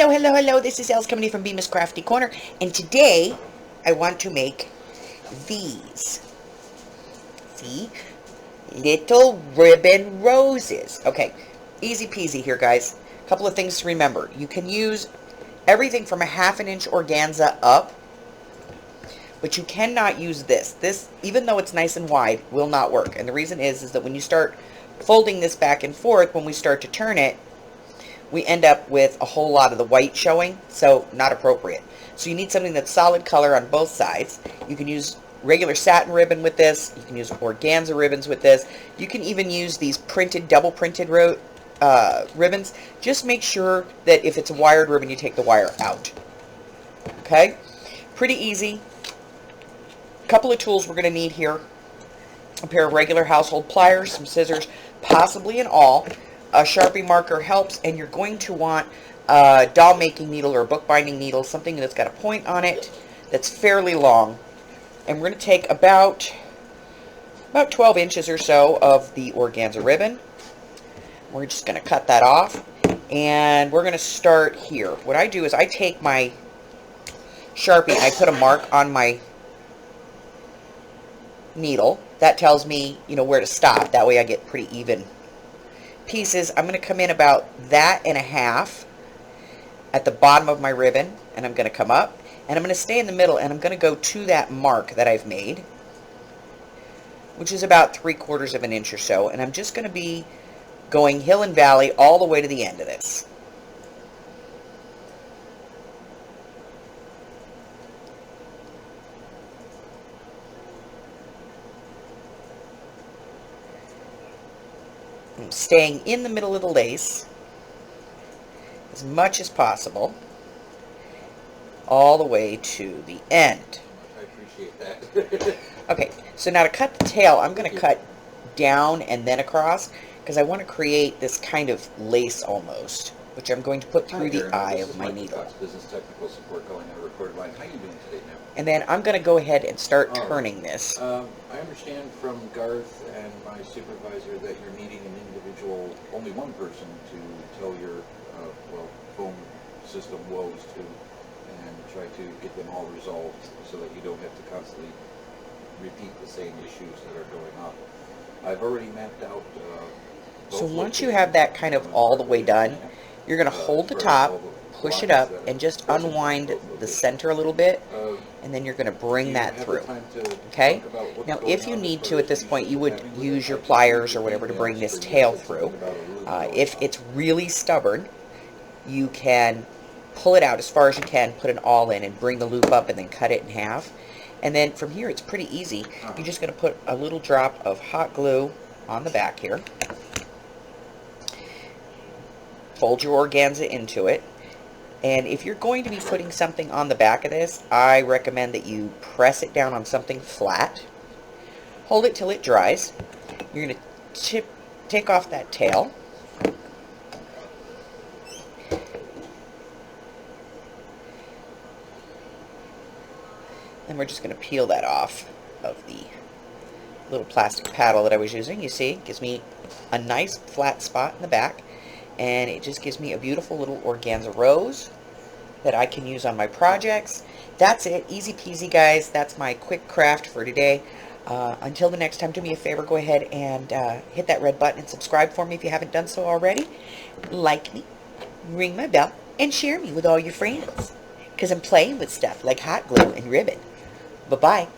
Hello, hello, hello. This is Els coming in from Bemis Crafty Corner, and today I want to make these. See? Little ribbon roses. Okay, easy peasy here, guys. A couple of things to remember. You can use everything from a 1/2 inch organza up, but you cannot use this. This, even though it's nice and wide, will not work. And the reason is that when you start folding this back and forth, when we start to turn it, we end up with a whole lot of the white showing, so not appropriate. So you need something that's solid color on both sides. You can use regular satin ribbon with this. You can use organza ribbons with this. You can even use these printed, double printed ribbons. Just make sure that if it's a wired ribbon, you take the wire out. Okay? Pretty easy. A couple of tools we're going to need here. A pair of regular household pliers, some scissors, possibly an awl. A Sharpie marker helps, and you're going to want a doll making needle or a bookbinding needle, something that's got a point on it that's fairly long. And we're going to take about 12 inches or so of the organza ribbon. We're just going to cut that off, and we're going to start here. What I do is I take my Sharpie and I put a mark on my needle. That tells me, where to stop. That way I get pretty even pieces. I'm going to come in about that and a half at the bottom of my ribbon, and I'm going to come up, and I'm going to stay in the middle, and I'm going to go to that mark that I've made, which is about 3/4 of an inch or so, and I'm just going to be going hill and valley all the way to the end of this. I'm staying in the middle of the lace as much as possible, all the way to the end. I appreciate that. Okay, so now to cut the tail, I'm going to cut down and then across, because I want to create this kind of lace almost, which I'm going to put through the eye of my needle. Business technical support calling on a recorded line. How are you doing today now? And then I'm going to go ahead and start turning this. I understand from Garth and my supervisor that you're needing an individual, only one person to tell your phone system woes to, and try to get them all resolved so that you don't have to constantly repeat the same issues that are going on. I've already mapped out so once you have that kind of all the way done, you're going to hold the top, push it up, and just unwind the center a little bit, and then you're going to bring that through. Okay? Now, if you need to at this point, you would use your pliers or whatever to bring this tail through. If it's really stubborn, you can pull it out as far as you can, put an awl in, and bring the loop up, and then cut it in half. And then from here, it's pretty easy. You're just going to put a little drop of hot glue on the back here. Fold your organza into it. And if you're going to be putting something on the back of this, I recommend that you press it down on something flat. Hold it till it dries. You're going to take off that tail. And we're just going to peel that off of the little plastic paddle that I was using. You see, it gives me a nice flat spot in the back. And it just gives me a beautiful little organza rose that I can use on my projects. That's it. Easy peasy, guys. That's my quick craft for today. Until the next time, do me a favor. Go ahead and hit that red button and subscribe for me if you haven't done so already. Like me, ring my bell, and share me with all your friends. Because I'm playing with stuff like hot glue and ribbon. Bye-bye.